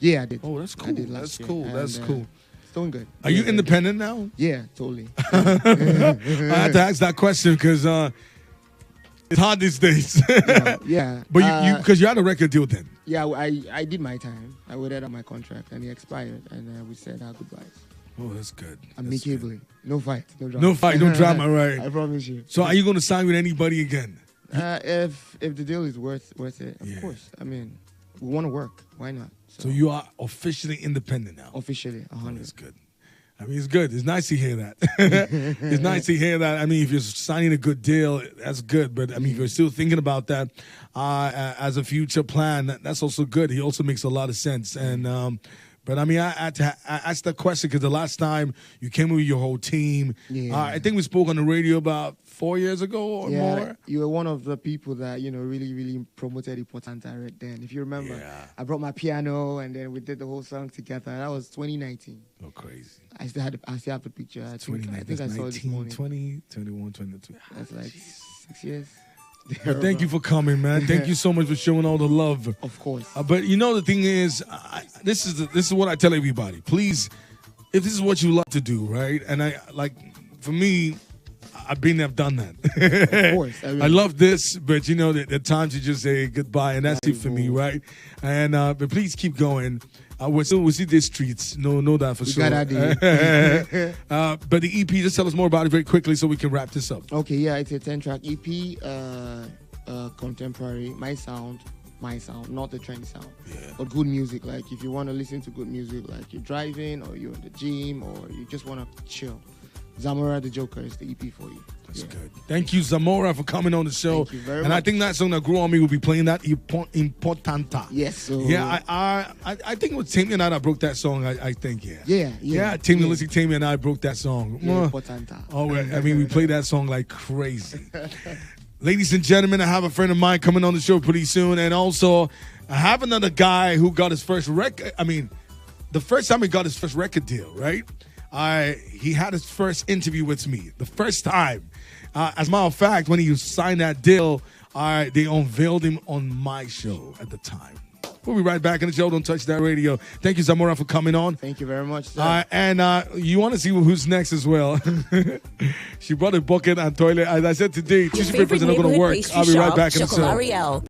Yeah, I did. Oh, that's I cool. did That's last year, cool. That's and, cool. It's doing good. Are you independent now? Yeah, totally. I had to ask that question because it's hard these days. Yeah. But you because you had a record deal then. Yeah, I did my time. I waited on my contract, and it expired, and we said our goodbyes. Oh, that's good. Amicably. No fight, no drama. No fight, no drama, right? I promise you. So are you going to sign with anybody again? If the deal is worth it, of Yeah. course. I mean, we want to work. Why not? So you are officially independent now. Officially, 100. That's good. I mean, it's good. It's nice to hear that. It's nice to hear that. I mean, if you're signing a good deal, that's good. But I mean, if you're still thinking about that as a future plan, that's also good. He also makes a lot of sense. And but I mean, I had to ask that question because the last time you came with your whole team, I think we spoke on the radio about 4 years ago or more. You were one of the people that really, really promoted Importante right then. If you remember, I brought my piano and then we did the whole song together. That was 2019. Oh, crazy! I still have the picture. I think I saw it this morning. 20, 21, 22. That's like 6 years. But thank you for coming, man. Thank you so much for showing all the love. Of course. But you know the thing is, this is what I tell everybody. Please, if this is what you love to do, right? And for me, I've been there, I've done that. Of course. I love this, but you know, the times you just say goodbye, and that's it for me, right? And but please keep going. We'll see these streets. Know that for sure. But the EP, just tell us more about it very quickly so we can wrap this up. Okay, yeah, it's a 10-track EP, contemporary, my sound, not the trendy sound. Yeah. But good music. Like if you want to listen to good music, like you're driving or you're in the gym or you just want to chill, Zamora the Joker is the EP for you. That's good. Thank you, Zamora, for coming on the show. Thank you very much. I think that song that grew on me will be playing that Importanta. Yes. So yeah, I think it was Taymi and I that broke that song. I think Yeah. Taymi and I broke that song. Yeah, Importanta. Oh, I mean, we played that song like crazy. Ladies and gentlemen, I have a friend of mine coming on the show pretty soon, and also I have another guy who got his first record. I mean, the first time he got his first record deal, right? He had his first interview with me, the first time. As a matter of fact, when he signed that deal, they unveiled him on my show at the time. We'll be right back in the show. Don't touch that radio. Thank you, Zamora, for coming on. Thank you very much, sir. And you want to see who's next as well. She brought a bucket and toilet. As I said today, tissue papers are not going to work. I'll be right back in the show.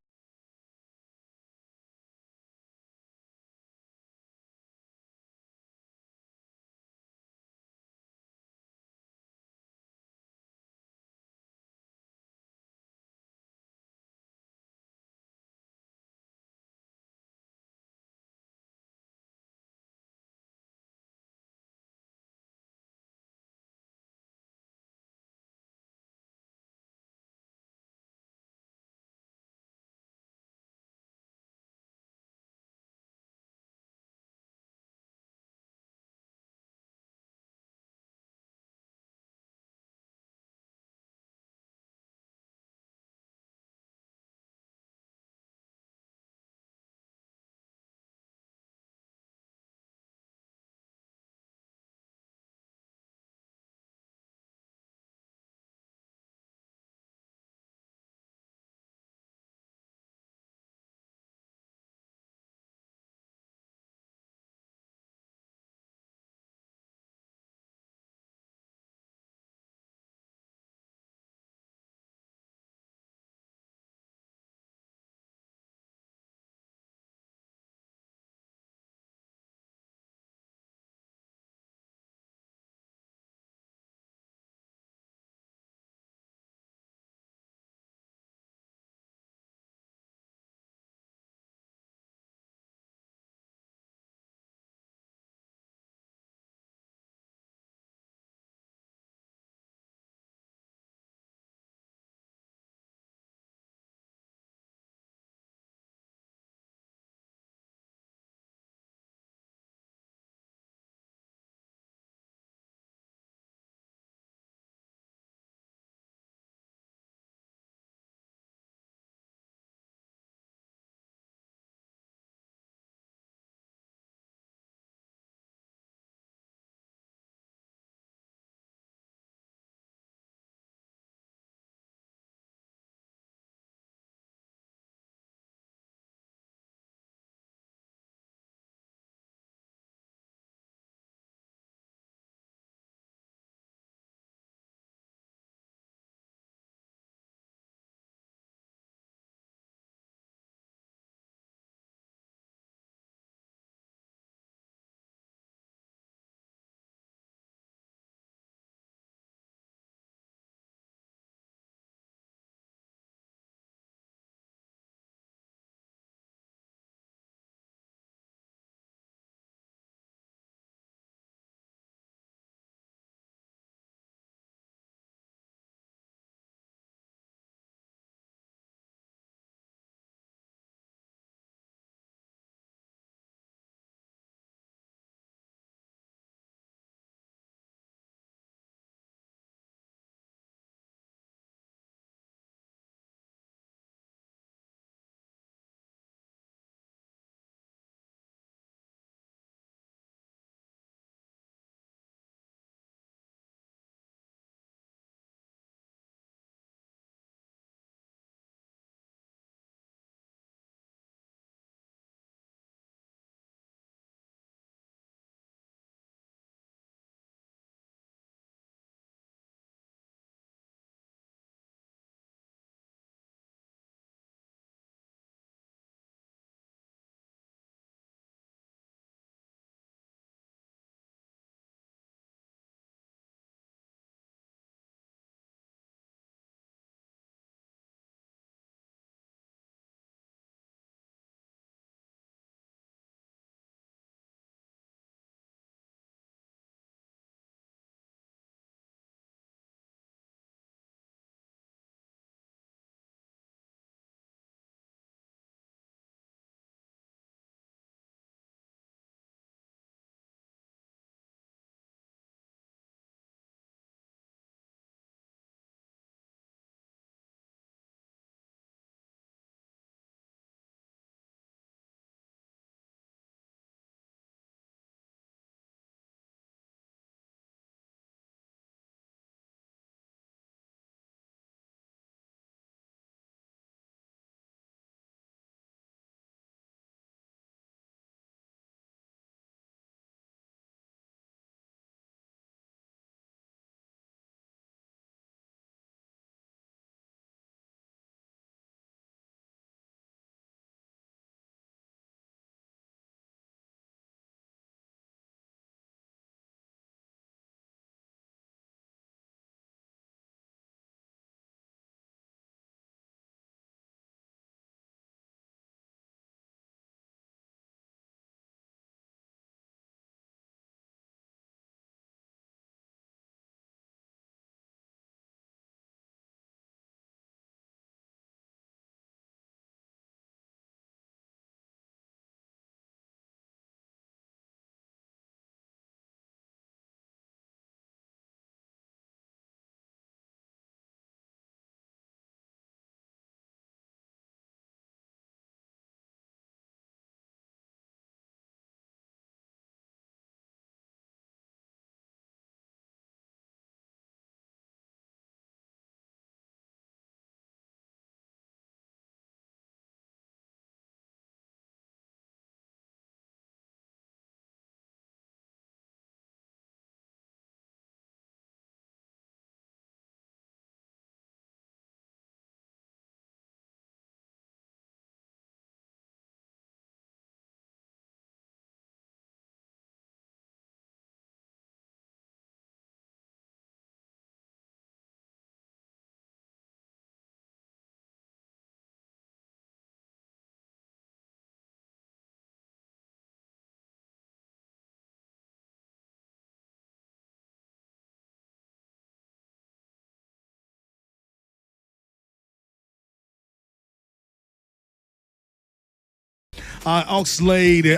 Oxlade,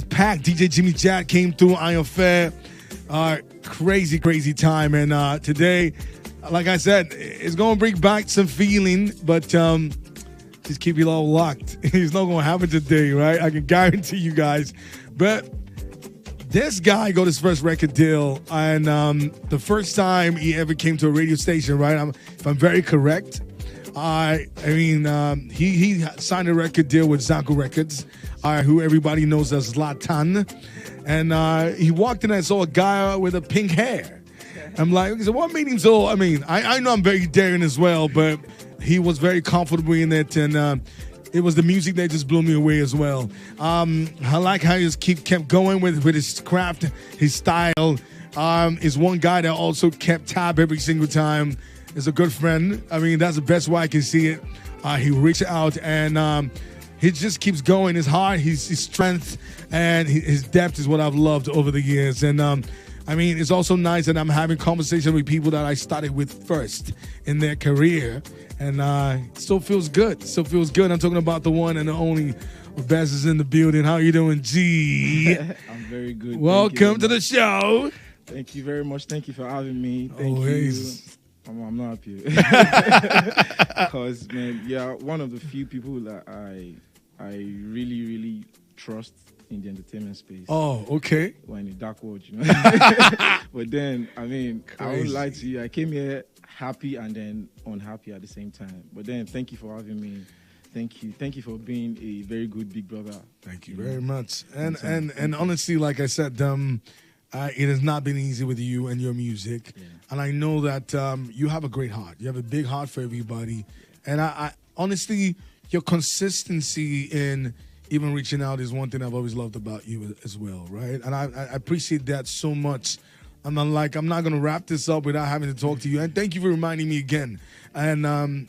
Pack, DJ Jimmy Jack came through, Iron Fair. Crazy, crazy time. And today, like I said, it's going to bring back some feeling, but just keep it all locked. It's not going to happen today, right? I can guarantee you guys. But this guy got his first record deal, and the first time he ever came to a radio station, right? If I'm very correct, he signed a record deal with Zanko Records, who everybody knows as Zlatan. And he walked in and saw a guy with a pink hair. I'm like, so what made him so? I mean, I know I'm very daring as well, but he was very comfortable in it, and it was the music that just blew me away as well. I like how he just kept going with his craft, his style. Is one guy that also kept tab every single time. Is a good friend. I mean, that's the best way I can see it. He reached out and he just keeps going. His heart, his strength, and his depth is what I've loved over the years. And I mean, it's also nice that I'm having conversation with people that I started with first in their career. And it still feels good. Still feels good. I'm talking about the one and the only Best is in the building. How you doing, G? I'm very good. Welcome to the show. Thank you very much. Thank you for having me. Thank Always. you. I'm not happy. Because, man, you're one of the few people that I really, really trust in the entertainment space. Oh, okay. We're in the dark world, you know. But then, I mean, Crazy. I won't lie to you. I came here happy and then unhappy at the same time. But then, thank you for having me. Thank you. Thank you for being a very good big brother. Thank you very much. And honestly, like I said, it has not been easy with you and your music. Yeah. And I know that you have a great heart. You have a big heart for everybody. And I honestly, your consistency in even reaching out is one thing I've always loved about you as well, right? And I appreciate that so much. And I'm like, I'm not going to wrap this up without having to talk to you. And thank you for reminding me again. And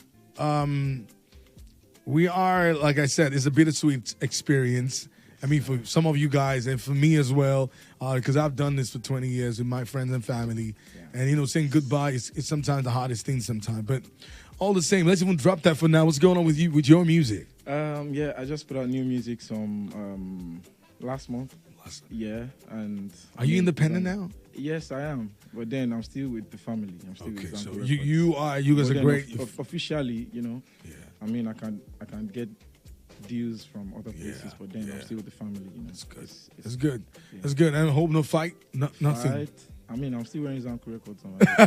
we are, like I said, it's a bittersweet experience. I mean, for some of you guys and for me as well, because I've done this for 20 years with my friends and family. Yeah. And, you know, saying goodbye is sometimes the hardest thing sometimes. But all the same, let's even drop that for now. What's going on with you, with your music? Yeah, I just put out new music last month. Yeah. And are you independent now? Yes, I am. But then I'm still with the family. I'm still with so Records. you guys are great. Officially, you know. Yeah. I mean, I can get deals from other places, but then I'm still with the family. You know, that's good. That's good. Yeah. That's good. And I hope no fight, nothing. Fight. I mean, I'm still wearing Zanko Records on my body.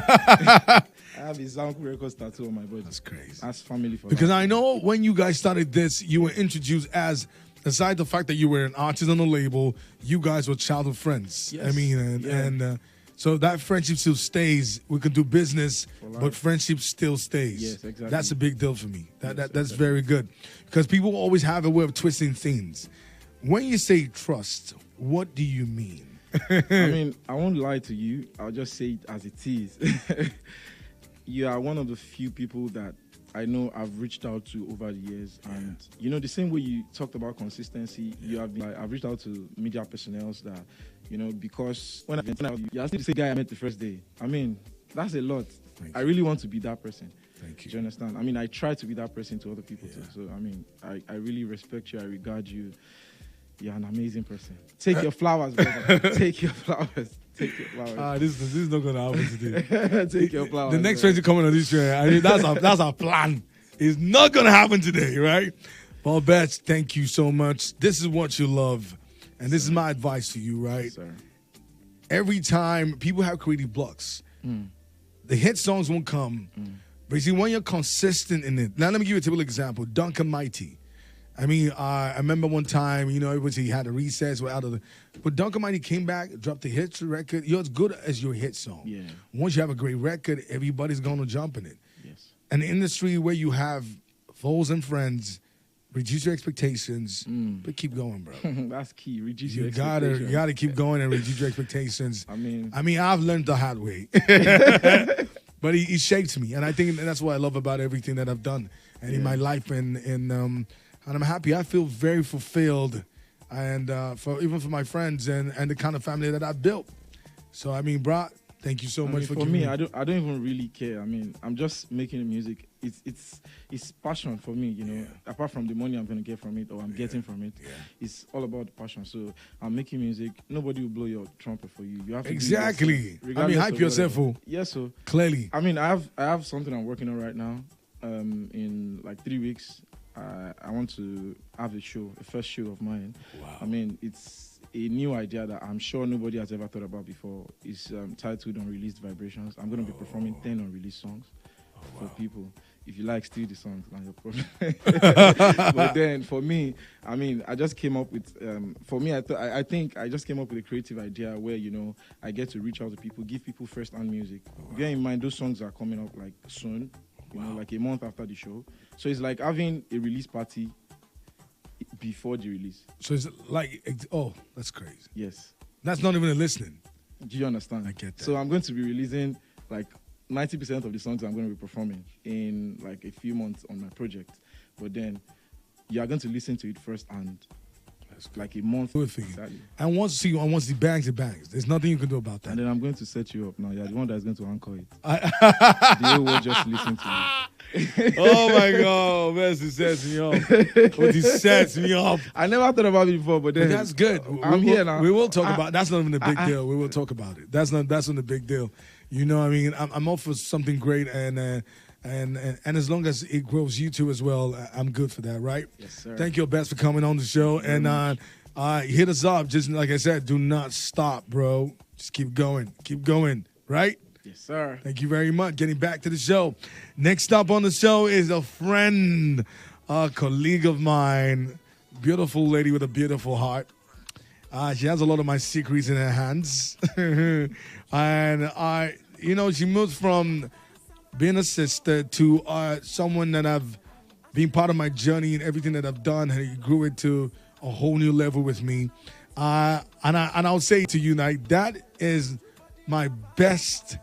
I have a Zanko Records tattoo on my body. That's crazy. That's family for because life. I know when you guys started this, you were introduced as, aside the fact that you were an artist on the label, you guys were childhood friends. Yes. I mean, and so that friendship still stays. We can do business, but friendship still stays. Yes, exactly. That's a big deal for me. That's very good. Because people always have a way of twisting things. When you say trust, what do you mean? I mean, I won't lie to you. I'll just say it as it is. You are one of the few people that I know I've reached out to over the years. And, you know, the same way you talked about consistency, you have been, I've reached out to media personnel that, you know, because when you're still the same guy I met the first day. I mean, that's a lot. I really want to be that person. Thank you. Do you understand? I mean, I try to be that person to other people too. So, I mean, I really respect you. I regard you. You're an amazing person. Take your flowers, brother. Take your flowers. Take your flowers. This is not going to happen today. Take your flowers. The next person coming on this show, I mean, that's our plan. It's not going to happen today, right? Well, Beth, thank you so much. This is what you love. And this is my advice to you, right? Sir. Every time people have creative blocks, the hit songs won't come. But you see, when you're consistent in it. Now, let me give you a typical example. Duncan Mighty. I mean, I remember one time, you know, he had a recess. But Duncan Mighty came back, dropped a hit record. You're as good as your hit song. Yeah. Once you have a great record, everybody's going to jump in it. Yes. An industry where you have foes and friends, reduce your expectations, but keep going, bro. That's key. Reduce your expectations. You gotta keep going and reduce your expectations. I mean, I've learned the hard way. But he shaped me. And I think that's what I love about everything that I've done and in my life. And I'm happy. I feel very fulfilled, and even for my friends and the kind of family that I've built. So, I mean, bro, Thank you so much for for giving me. I don't even really care. I mean, I'm just making music. It's passion for me. You know, apart from the money I'm gonna get from it or I'm getting from it, it's all about the passion. So I'm making music. Nobody will blow your trumpet for you. You have to exactly. Do I mean, hype yourself, fool. Yes, so Clearly. I mean, I have something I'm working on right now. In like 3 weeks, I want to have a first show of mine. Wow. I mean, it's a new idea that I'm sure nobody has ever thought about before. It's titled Unreleased Vibrations. I'm going to be performing 10 unreleased songs for people. If you like, steal the songs, not your problem. But then for me, I mean, I just came up with, for me, I think I just came up with a creative idea where, you know, I get to reach out to people, give people first-hand music. Bear in mind, those songs are coming up like soon. You know, like a month after the show. So it's like having a release party before the release. So it's like, oh, that's crazy. Yes. That's not even a listening. Do you understand? I get that. So I'm going to be releasing like 90% of the songs I'm going to be performing in like a few months on my project. But then you are going to listen to it first and like a month. Good for you. Exactly. And once the bangs, it bangs. There's nothing you can do about that. And then I'm going to set you up now. You're the one that's going to anchor it. The whole world just listen to you. Oh my God, man, it sets me off. But he sets me off. I never thought about it before, but then But that's good. I'm here now. We will talk about. That's not even a big deal. We will talk about it. That's not a big deal. You know, I mean, I'm all for something great, and as long as it grows you too as well, I'm good for that, right? Yes, sir. Thank you, Best, for coming on the show, and hit us up. Just like I said, do not stop, bro. Just keep going, right? Yes, sir. Thank you very much. Getting back to the show. Next up on the show is a friend, a colleague of mine, beautiful lady with a beautiful heart. She has a lot of my secrets in her hands. And she moved from being a sister to someone that I've been part of my journey and everything that I've done. And he grew it to a whole new level with me. And I'll say to you, like, that is my best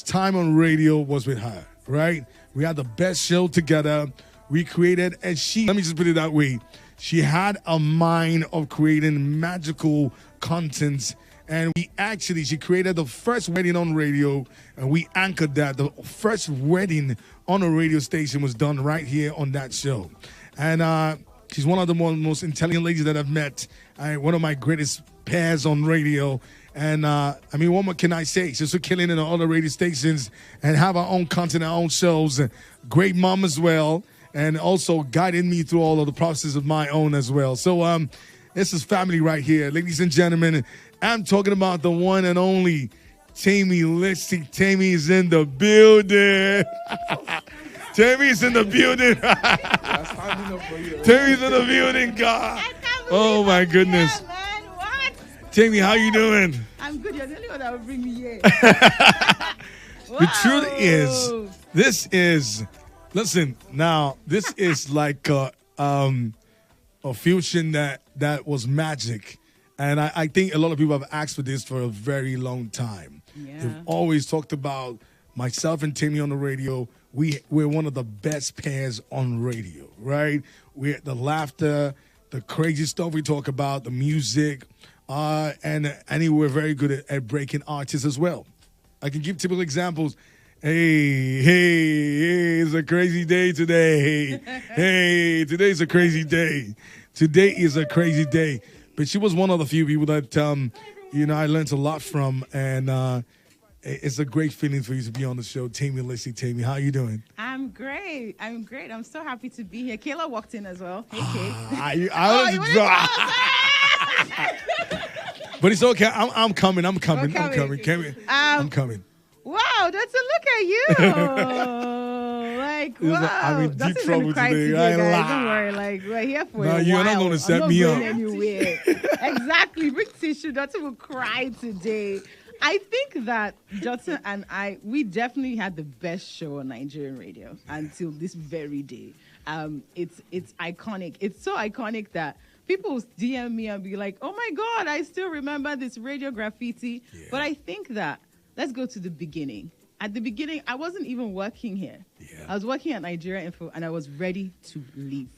time on radio was with her, right? We had the best show together. We created, and let me just put it that way. She had a mind of creating magical content. And she created the first wedding on radio, and we anchored that. The first wedding on a radio station was done right here on that show. And she's one of the most intelligent ladies that I've met. One of my greatest pairs on radio. And what more can I say? She's killing in all the radio stations and have our own content, our own shows. Great mom as well. And also guiding me through all of the process of my own as well. So this is family right here. Ladies and gentlemen, I'm talking about the one and only Taymi. Taymi is in the building. Tammy's in the building. Tammy's in the building, God. Oh, my goodness. Here, man. What? Taymi, how you doing? I'm good. You're the only one that will bring me here. The truth is, this is like a fusion that was magic. And I think a lot of people have asked for this for a very long time. Yeah. They've always talked about myself and Taymi on the radio. We're one of the best pairs on radio, right? We're the laughter, the crazy stuff we talk about, the music, and we're very good at breaking artists as well. I can give typical examples. Hey, it's a crazy day today. Hey, today's a crazy day. Today is a crazy day. But she was one of the few people that, I learned a lot from. And it's a great feeling for you to be on the show. Taymi, how you doing? I'm great. I'm so happy to be here. Kayla walked in as well. Hey, Kay. But it's okay. I'm coming. I'm coming. Wow, that's a look at you. Like, wow. I'm in deep That's trouble today. Guys. Don't worry. Like, we're here for a while. You're not going to set me up. Anywhere. Exactly. Bring tissue. Dotun will cry today. I think that Dotun and we definitely had the best show on Nigerian radio until this very day. It's iconic. It's so iconic that people DM me and be like, oh my God, I still remember this radio graffiti. Yeah. But I think that, let's go to the beginning. At the beginning, I wasn't even working here. Yeah. I was working at Nigeria Info, and I was ready to leave.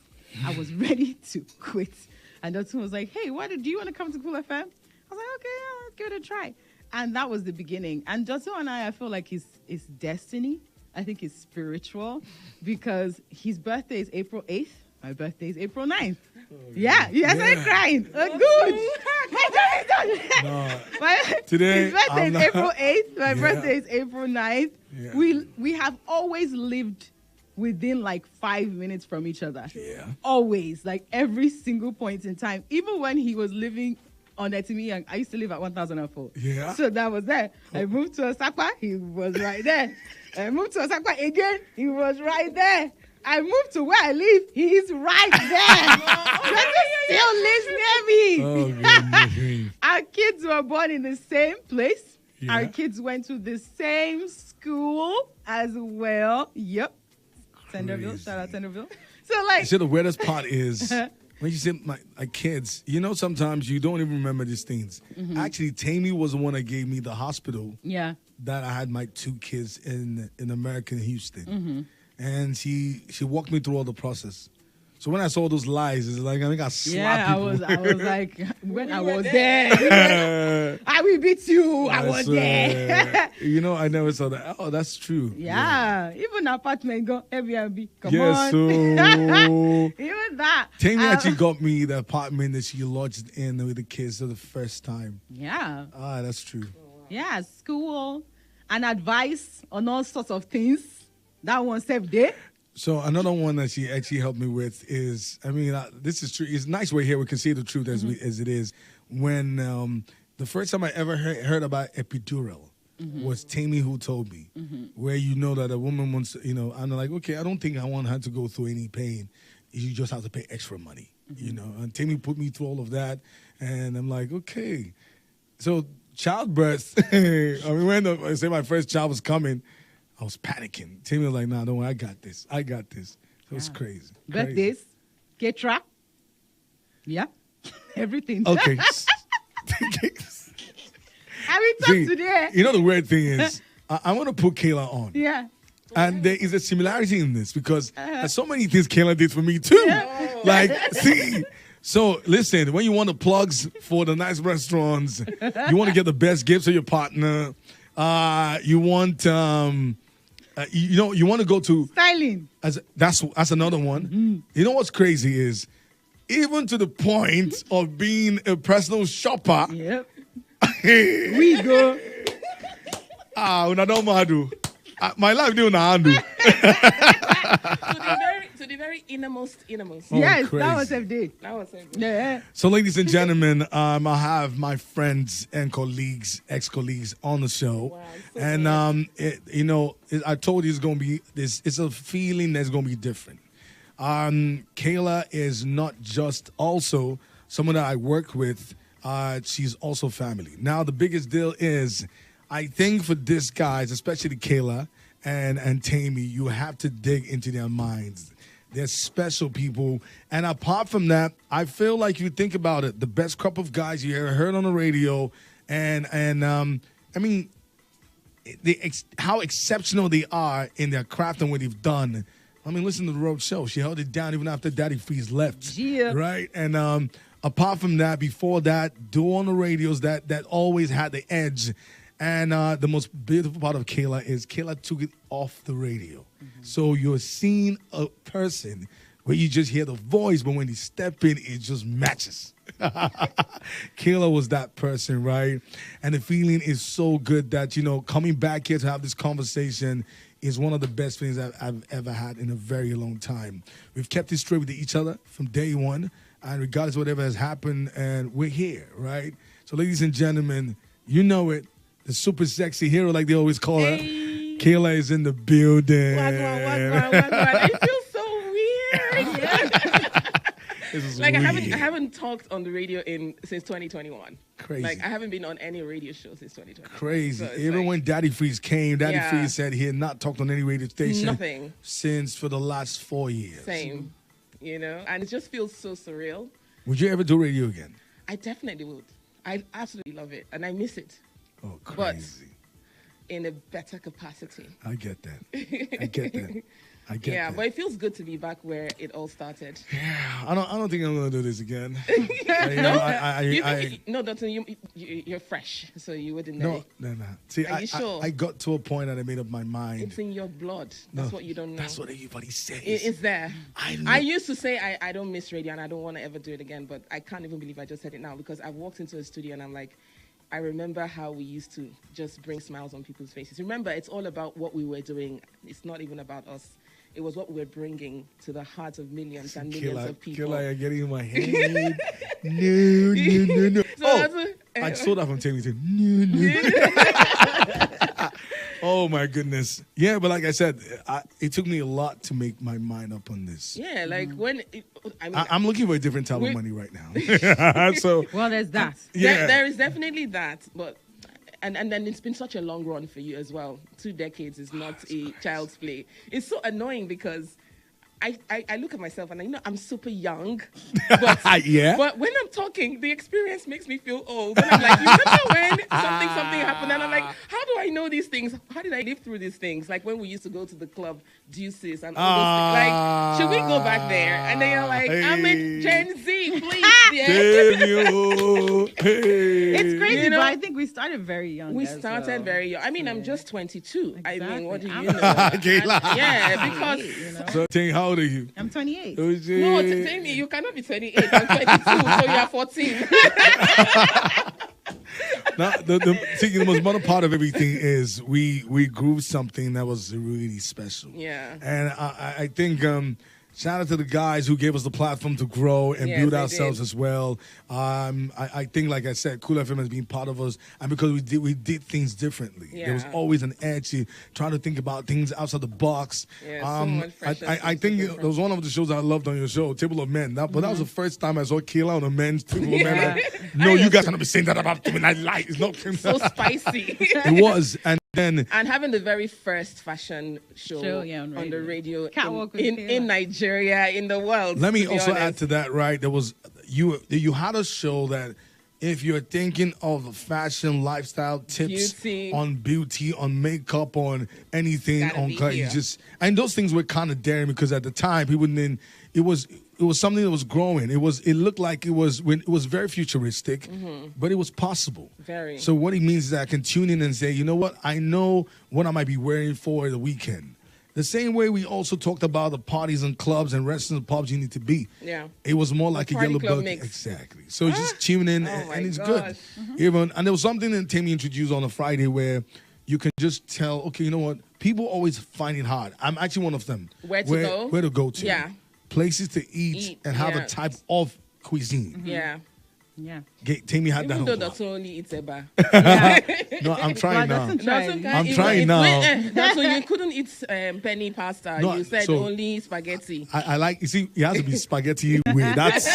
I was ready to quit. And Dotun was like, hey, do you want to come to Cool FM? I was like, okay, let's give it a try. And that was the beginning. And Joshua and I feel like it's destiny. I think it's spiritual because his birthday is April 8th. My birthday is April 9th. Oh, yeah, yes, yeah. I'm crying. Good. Today, his birthday is April 8th. My birthday is April 9th. Yeah. We have always lived within like 5 minutes from each other. Yeah. Always. Like every single point in time. Even when he was living on Etimi, I used to live at 1004. Yeah. So that was there. I moved to Osakwa, he was right there. I moved to Osakwa again, he was right there. I moved to where I live, he's right there. Still lives near me. Our kids were born in the same place. Yeah. Our kids went to the same school as well. Yep. Centerville. Shout out Centerville. So like, the weirdest part is when you say my kids, you know, sometimes you don't even remember these things. Mm-hmm. Actually, Taymi was the one that gave me the hospital. Yeah. That I had my 2 kids in America, in Houston. Mm-hmm. And she walked me through all the process. So when I saw those lies, it's like I think I slapped people. I was like, when I was there, I will beat you. I was there. You know, I never saw that. Oh, that's true. Yeah. Even apartment go Airbnb. Come on. So even that. Taymi actually got me the apartment that she lodged in with the kids for the first time. Yeah. Ah, that's true. Yeah, school and advice on all sorts of things. That one saved day. So another one that she actually helped me with is, I mean, this is true. It's nice we're here. We can see the truth as it is. When the first time I ever heard about epidural was Taymi who told me, where you know that a woman wants, you know, I'm like, okay, I don't think I want her to go through any pain. You just have to pay extra money, you know. And Taymi put me through all of that, and I'm like, okay. So childbirth, I mean, when I say my first child was coming, I was panicking. Taymi was like, nah, don't worry, I got this. So it's crazy. Birthdays, Ketra. Yeah. Everything. Okay. I will talk today. You know the weird thing is, I want to put Kayla on. Yeah. And there is a similarity in this because there's so many things Kayla did for me too. Yeah. Like, see, so listen, when you want the plugs for the nice restaurants, you want to get the best gifts for your partner, you want you want to go to styling. That's another one. Mm-hmm. You know what's crazy is even to the point of being a personal shopper. Yep. We go. Una don't madu. My life do not handle. To the very innermost. Oh, yes, crazy. That was FD. Yeah. So, ladies and gentlemen, I have my friends and colleagues, ex-colleagues, on the show, wow, so and I told you it's gonna be this. It's a feeling that's gonna be different. Kayla is not just also someone that I work with. She's also family. Now, the biggest deal is, I think for these guys, especially Kayla and Taymi, you have to dig into their minds. They're special people. And apart from that, I feel like you think about it, the best crop of guys you ever heard on the radio. And I mean, how exceptional they are in their craft and what they've done. I mean, listen to the Road Show. She held it down even after Daddy Freeze left. Yeah. Right? And apart from that, before that, Do on the radios, that always had the edge. And the most beautiful part of Kayla is Kayla took it off the radio. Mm-hmm. So you're seeing a person where you just hear the voice, but when they step in, it just matches. Kayla was that person, right? And the feeling is so good that, you know, coming back here to have this conversation is one of the best things I've ever had in a very long time. We've kept it straight with each other from day one, and regardless of whatever has happened, and we're here, right? So, ladies and gentlemen, you know it. The super sexy hero, like they always call her. Kayla is in the building. Wagwan. It feels so weird. Yeah. Like weird. I haven't talked on the radio since 2021. Crazy. Like I haven't been on any radio show since 2021. Crazy. So even when Daddy Freeze came, Daddy Freeze said he had not talked on any radio station. Nothing. Since for the last 4 years. Same. You know, and it just feels so surreal. Would you ever do radio again? I definitely would. I absolutely love it, and I miss it. Oh, crazy. But in a better capacity. I get that. I get Yeah, that. but it feels good to be back where it all started. Yeah, I don't think I'm gonna do this again. No, Dotun, you're fresh, so you wouldn't know. No. See, Are you sure? I got to a point that I made up my mind. It's in your blood. That's what you don't know. That's what everybody says. It's there. I I used to say I don't miss radio and I don't want to ever do it again, but I can't even believe I just said it now because I've walked into a studio and I'm like, I remember how we used to just bring smiles on people's faces. Remember, it's all about what we were doing. It's not even about us. It was what we're bringing to the hearts of millions and millions of people. Kaylah, you're getting in my head. No. So I saw that from Taymi too. No. Oh my goodness. Yeah, but like I said, it took me a lot to make my mind up on this. Yeah, like when I'm looking for a different type of money right now. So well, there's that. yeah, there is definitely that, but and then it's been such a long run for you as well. 2 decades is not a child's play. It's so annoying because I look at myself and I know I'm super young, but, yeah. but when I'm talking, the experience makes me feel old. And I'm like, you remember when something happened? And I'm like, how do I know these things? How did I live through these things? Like when we used to go to the club, Deuces, and all those things. Like, should we go back there? And then you're like, I'm in Gen Z, please. Yeah. It's crazy, You know, but I think we started very young. We as started well. very young. I mean, I'm just 22. I mean, what do you Exactly. know? Yeah, because... You know? So Taymi, how old are you? I'm 28. No, Taymi, you cannot be 28. I'm 22, so you're 14. Now, the most important part of everything is we grew something that was really special. Yeah. And I think shout out to the guys who gave us the platform to grow and Yes, build they ourselves did. as well. I think, like I said, Cool FM has been part of us, and because we did things differently. Yeah. There was always an edge to trying to think about things outside the box. Yeah, so much fresher, I so think different. it was one of the shows I loved on your show, Table of Men. But that was the first time I saw Kaylah on a men's Table of Men. Like, no, you guys cannot be saying that about me. I lie. It's not So spicy. It was, and then And having the very first fashion show on the radio Catwalk with in Kaylah. Nigeria, in the world. let me to be also add honest. to that. Right, there was you had a show that if you're thinking of the fashion lifestyle tips Beauty. on beauty, on makeup, on anything, Gotta on be color, here. and those things were kind of daring because at the time people didn't. It was something that was growing. It looked like it was very futuristic, but it was possible. Very. So what it means is that I can tune in and say, you know what, I know what I might be wearing for the weekend. The same way we also talked about the parties and clubs and restaurants and pubs you need to be. Yeah. It was more like a party yellow club bug. mix. Exactly. So just tune in Oh my and it's gosh. good. And there was something that Taymi introduced on a Friday where you can just tell, okay, you know what? People always find it hard. I'm actually one of them. Where to go? Where to go to. Yeah. Places to eat and have yeah. a type of cuisine. Yeah. Yeah. Taymi had Even that. though that's only eats eba. No, I'm trying Well, now. that's trying. I'm trying now. That's when you couldn't eat penny pasta. No, You said so- only spaghetti. I like, you see, it has to be spaghetti way. That's,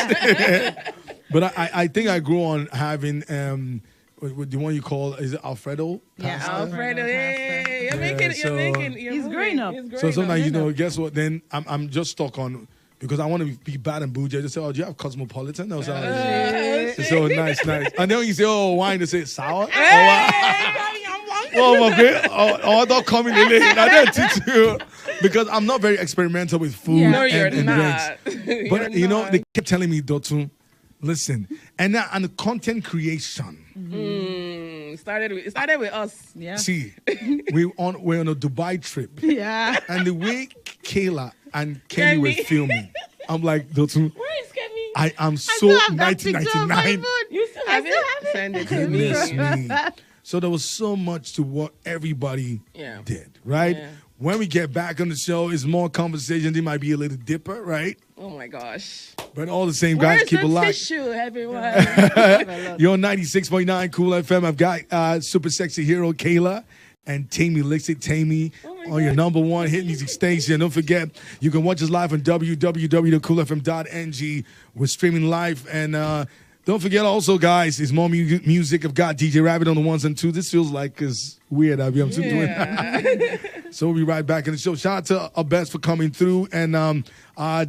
but I think I grew on having the one you call, is it Alfredo? Yeah, pasta? Alfredo, hey, you're Yeah, making, so- you're making, you're He's moving. growing up. He's growing So sometimes, up. you know, guess what? Then I'm just stuck on, because I want to be bad and bougie. I just say, oh, do you have Cosmopolitan? No, so, so nice. And then when you say, oh, wine, they say sour. Oh, my God. Oh, don't come in the lane. I don't teach you. Because I'm not very experimental with food No, you're and not. drinks. But, you know, they kept telling me, Dotun, listen. And the content creation. It started with us. Yeah. See, we're on a Dubai trip. Yeah. And the way Kaylah and Kenny were Kemi. filming, I'm like, Dotun, Where is Kemi? I am so still have that picture of my 1999. food. You still I have still it? have it. Send it to Goodness me. me. So there was so much to what everybody Yeah. did, right? Yeah. When we get back on the show, it's more conversation. They might be a little dipper, right? Oh my gosh. But all the same, guys, Where's keep the it locked. tissue, everyone? You're on 96.9 Cool FM. I've got super sexy hero Kaylah and Taymi Taymi on your number one hit music station. Don't forget, you can watch us live on www.coolfm.ng. We're streaming live. And don't forget also, guys, it's more music. I've got DJ Rabbit on the ones and twos. This feels like it's weird. I'm still doing So we'll be right back in the show. Shout out to our best for coming through. And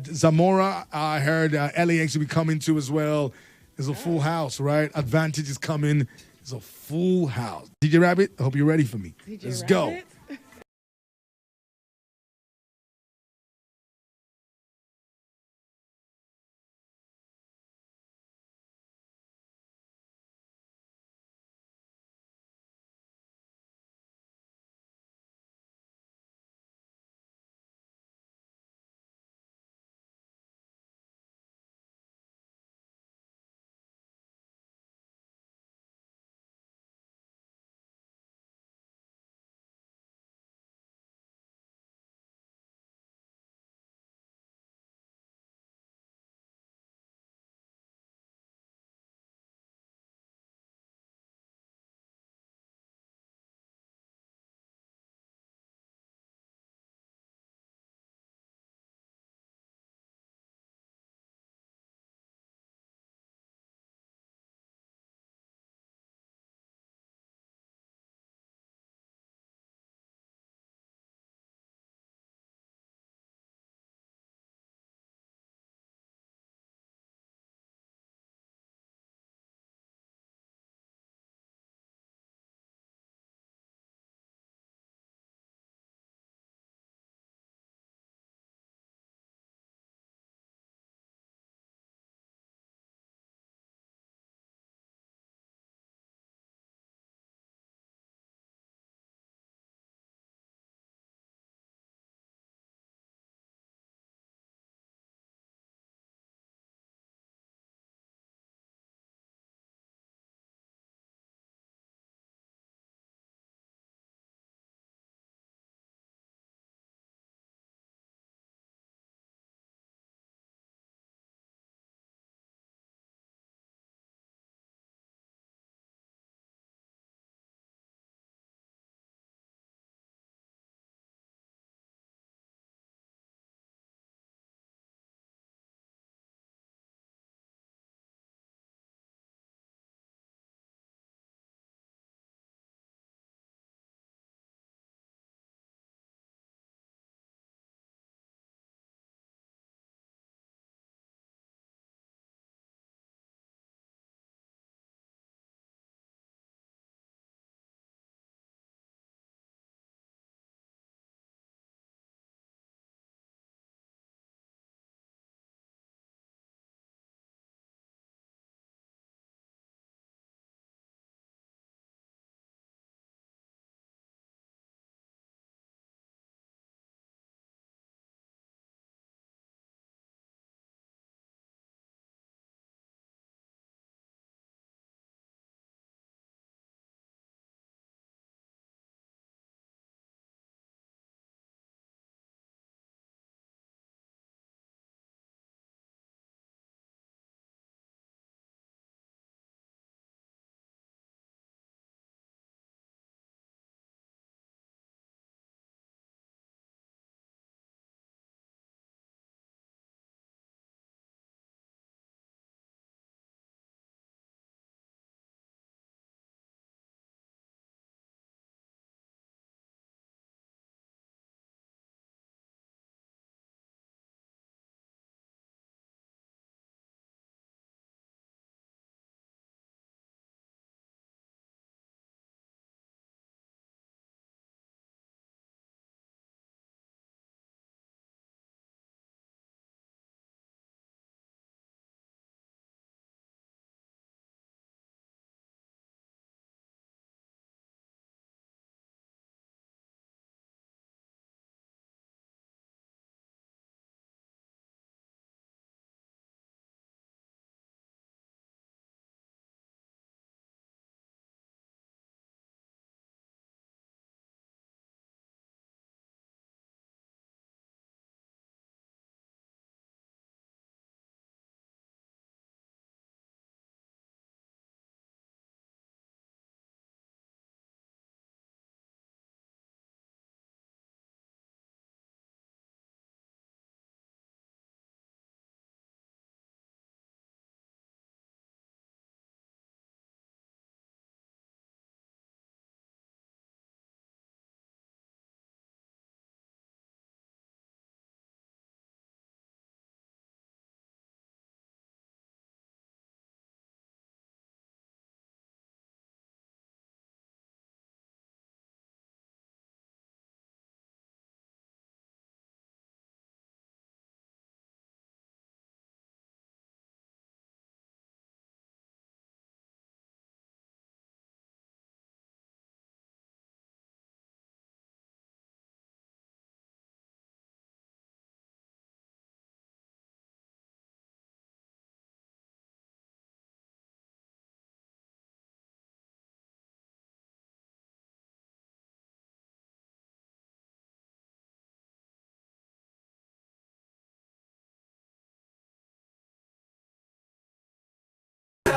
Zamora, I heard LAX will be coming too as well. It's a full house, right? Advantage is coming. It's a full house. DJ Rabbit, I hope you're ready for me. Let's go. Rabbit?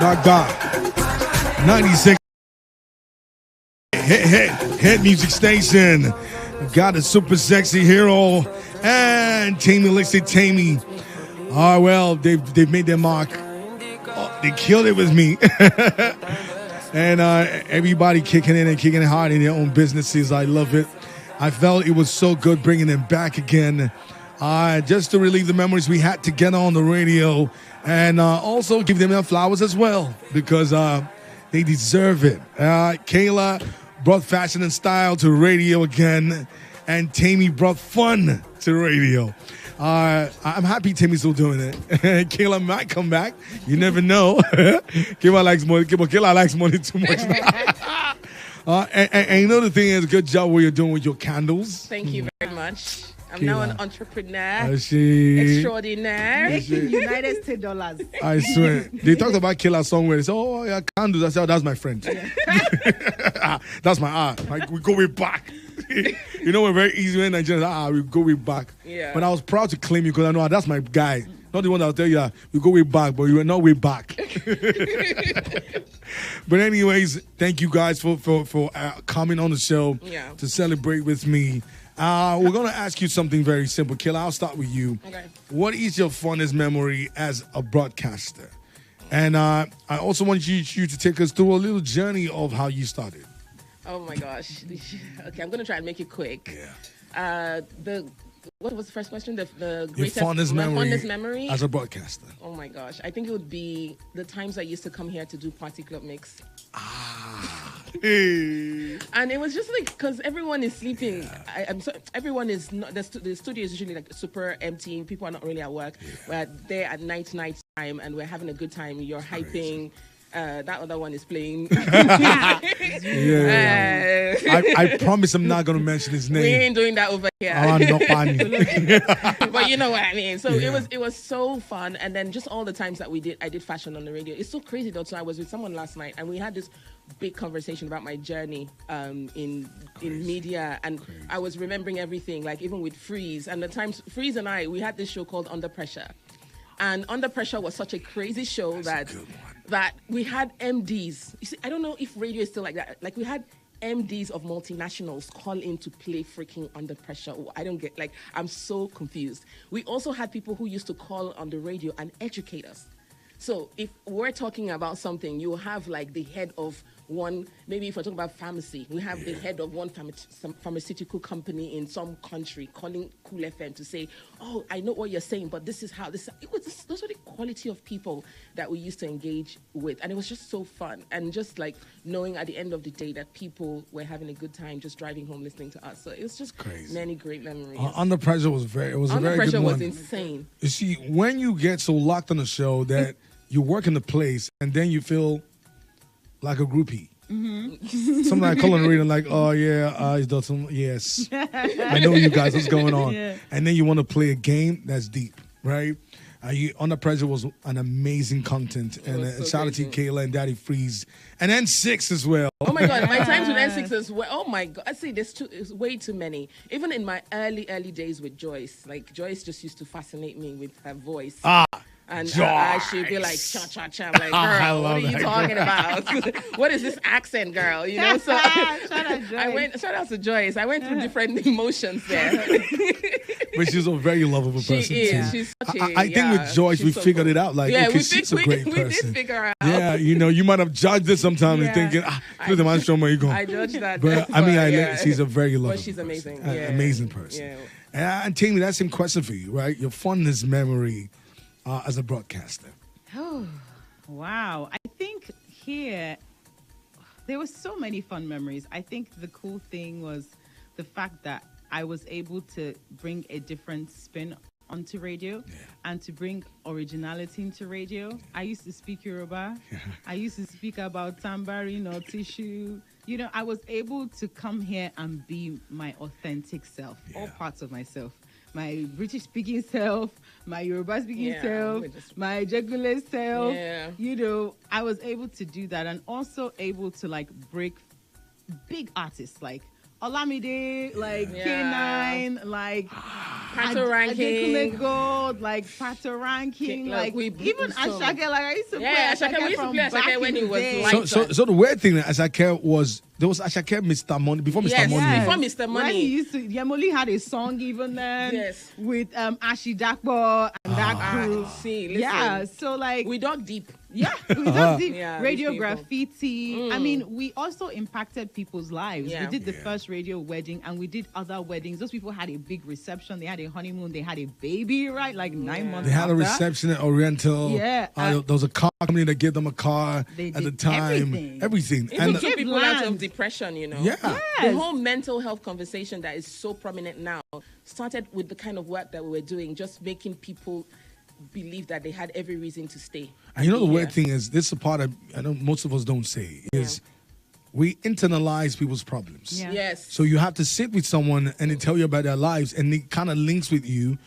96 hit music station. Got a super sexy hero and Kaylah. Oh well, they've made their mark. Oh, they killed it with me. And everybody kicking in and kicking it hard in their own businesses. I love it. I felt it was so good bringing them back again. Just to relive the memories we had together on the radio. And also give them their flowers as well. Because they deserve it. Kaylah brought fashion and style to radio again. And Taymi brought fun to radio. I'm happy Tammy's still doing it. Kaylah might come back. You never know. Kaylah likes money. Kaylah likes money too much now. And you know the thing is, good job what you're doing with your candles. Thank you very much. I'm Kaylah. now an entrepreneur She extraordinaire. Making United States dollars. I swear. They talked about Kaylah somewhere. They said, oh, yeah, candles. I said, oh, that's my friend. That's my art. Like, we go way back. You know, we're very easy in Nigeria. We go way back. Yeah. But I was proud to claim you because I know that's my guy. Not the one that'll tell you that we go way back, but you were not way back. But anyways, thank you guys for coming on the show to celebrate with me. We're going to ask you something very simple. Kaylah, I'll start with you. Okay. What is your fondest memory as a broadcaster? And I also want you to take us through a little journey of how you started. Oh my gosh. Okay, I'm gonna try and make it quick. Yeah. What was the first question? The Your greatest fondest memory as a broadcaster. Oh my gosh. I think it would be the times I used to come here to do Party Club Mix. Hey. And it was just like, because everyone is sleeping. Everyone is not, the studio is usually like super empty. People are not really at work. We're there at night time and we're having a good time. You're hyping. That other one is playing. I promise I'm not going to mention his name. We ain't doing that over here. But you know what I mean. So it was so fun. And then just all the times that I did fashion on the radio. It's so crazy though. So I was with someone last night and we had this big conversation about my journey in media. And I was remembering everything, like even with Freeze. And the times Freeze and we had this show called Under Pressure. And Under Pressure was such a crazy show that we had MDs. You see, I don't know if radio is still like that. Like we had MDs of multinationals call in to play freaking Under Pressure. I don't get, like, I'm so confused. We also had people who used to call on the radio and educate us. So if we're talking about something, you have like the head of one, maybe if we're talking about pharmacy, we have the head of one pharmaceutical company in some country calling Cool FM to say, oh, I know what you're saying, but this is how this. Those were the quality of people that we used to engage with. And it was just so fun. And just like knowing at the end of the day that people were having a good time just driving home listening to us. So it was just crazy. Many great memories. Under Pressure was a very good one. Under Pressure was insane. You see, when you get so locked on the show that you work in the place and then you feel like a groupie. Mm-hmm. Something I call on the radio like, oh yeah, it's done. Yes, I know you guys. What's going on? Yeah. And then you want to play a game that's deep, right? Under Pressure was an amazing content, and so shout out to Kaylah and Daddy Freeze, and N6 as well. Oh my God, my times with N6 as well. Oh my God, I see there's way too many. Even in my early days with Joyce, like Joyce just used to fascinate me with her voice. And she'd be like, cha-cha-cha. I'm like, girl, what are you talking about? What is this accent, girl? You know, so shout out to Joyce. I went through different emotions there. But she's a very lovable person, too. She's such I think with Joyce, we figured it out. Like, she's a great person. We did figure her out. Yeah, you know, you might have judged it sometimes and thinking, the man show me I judged that. But, she's a very lovable she's amazing. Person. Amazing person. Yeah. And Taymi, that same question for you, right? Your fondest memory as a broadcaster. Oh, wow. I think here, there were so many fun memories. I think the cool thing was the fact that I was able to bring a different spin onto radio and to bring originality into radio. I used to speak Yoruba. I used to speak about tambourine or tissue. You know, I was able to come here and be my authentic self, all parts of myself. My British speaking self, my Yoruba speaking self, my Jegule self. You know, I was able to do that and also able to like break big artists like Olamide, like K9, like Pato ranking. Gold, like Pato ranking, like even Ashake. Like I used to play Ashake. We used to play Ashake when he was lighter. So the weird thing that Ashake was, there was Ashake Mr. Money before Mr. Money. Yes, before Mr. Money. When he used to, Yemoli had a song even then with Ashi Dakbo and that crew. Listen, so like we dug deep. Yeah, we dug deep. Radio Graffiti. I mean, we also impacted people's lives. We did the first radio wedding and we did other weddings. Those people had a big reception. They had a honeymoon. They had a baby, right? Like 9 months They had after. a reception at Oriental. Yeah. There was a car company that gave them a car at the time. Everything. It took people out of depression, you know. Yeah. The whole mental health conversation that is so prominent now started with the kind of work that we were doing, just making people believe that they had every reason to stay. And you know the weird thing is, this is a part of, I know most of us don't say, is we internalize people's problems. Yes. So you have to sit with someone and they tell you about their lives and it kind of links with you. And